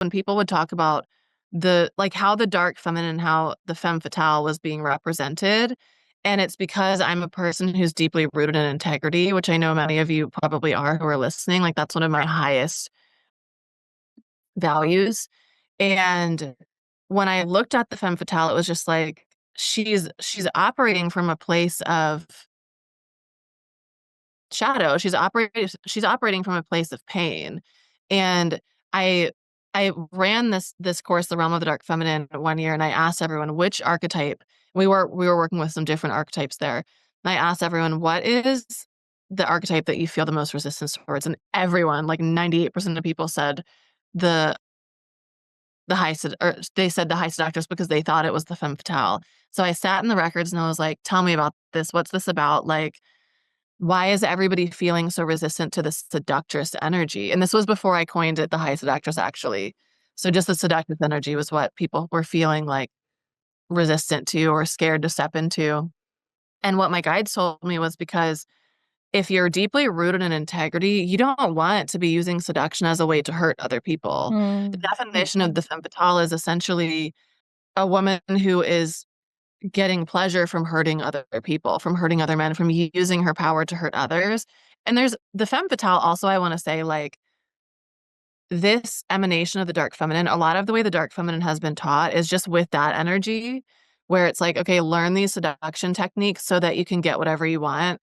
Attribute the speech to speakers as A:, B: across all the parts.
A: when people would talk about how the dark feminine, how the femme fatale was being represented, and it's because I'm a person who's deeply rooted in integrity, which I know many of you probably are who are listening. Like, that's one of my highest values. And when I looked at the femme fatale, it was just like she's operating from a place of shadow. She's operating from a place of pain. And I I ran this course, The Realm of the Dark Feminine, one year, and I asked everyone which archetype. We were working with some different archetypes there. And I asked everyone, what is the archetype that you feel the most resistance towards? And everyone, like 98% of people said the or they said the high seductress because they thought it was the femme fatale. So I sat in the records and I was like, tell me about this. What's this about? Like, why is everybody feeling so resistant to the seductress energy? And this was before I coined it the high seductress, actually. So just the seductress energy was what people were feeling like resistant to or scared to step into. And what my guides told me was because if you're deeply rooted in integrity, you don't want to be using seduction as a way to hurt other people. The
B: Mm.
A: definition of the femme fatale is essentially a woman who is getting pleasure from hurting other people, from hurting other men, from using her power to hurt others. And there's the femme fatale also, I wanna say, like, this emanation of the dark feminine, a lot of the way the dark feminine has been taught is just with that energy, where it's like, okay, learn these seduction techniques so that you can get whatever you want,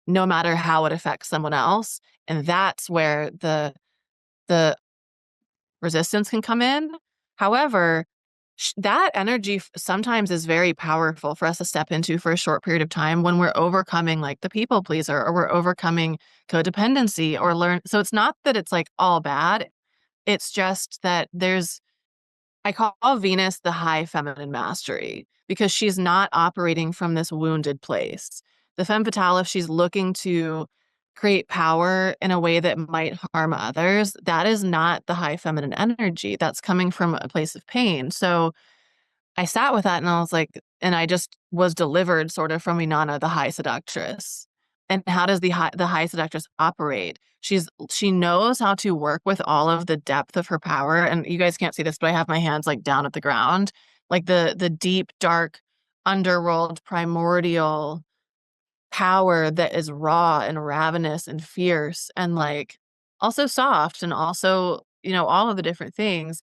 A: no matter how it affects someone else. And that's where the resistance can come in. However, that energy sometimes is very powerful for us to step into for a short period of time when we're overcoming like the people pleaser or we're overcoming codependency or learn. So it's not that it's like all bad. It's just that I call Venus the high feminine mastery because she's not operating from this wounded place. The femme fatale, if she's looking to create power in a way that might harm others, that is not the high feminine energy. That's coming from a place of pain. So I sat with that and I was like, and I just was delivered sort of from Inanna, the high seductress. And how does the high seductress operate? She knows how to work with all of the depth of her power. And you guys can't see this, but I have my hands like down at the ground, like the deep, dark, underworld, primordial power that is raw and ravenous and fierce and like also soft and also, all of the different things.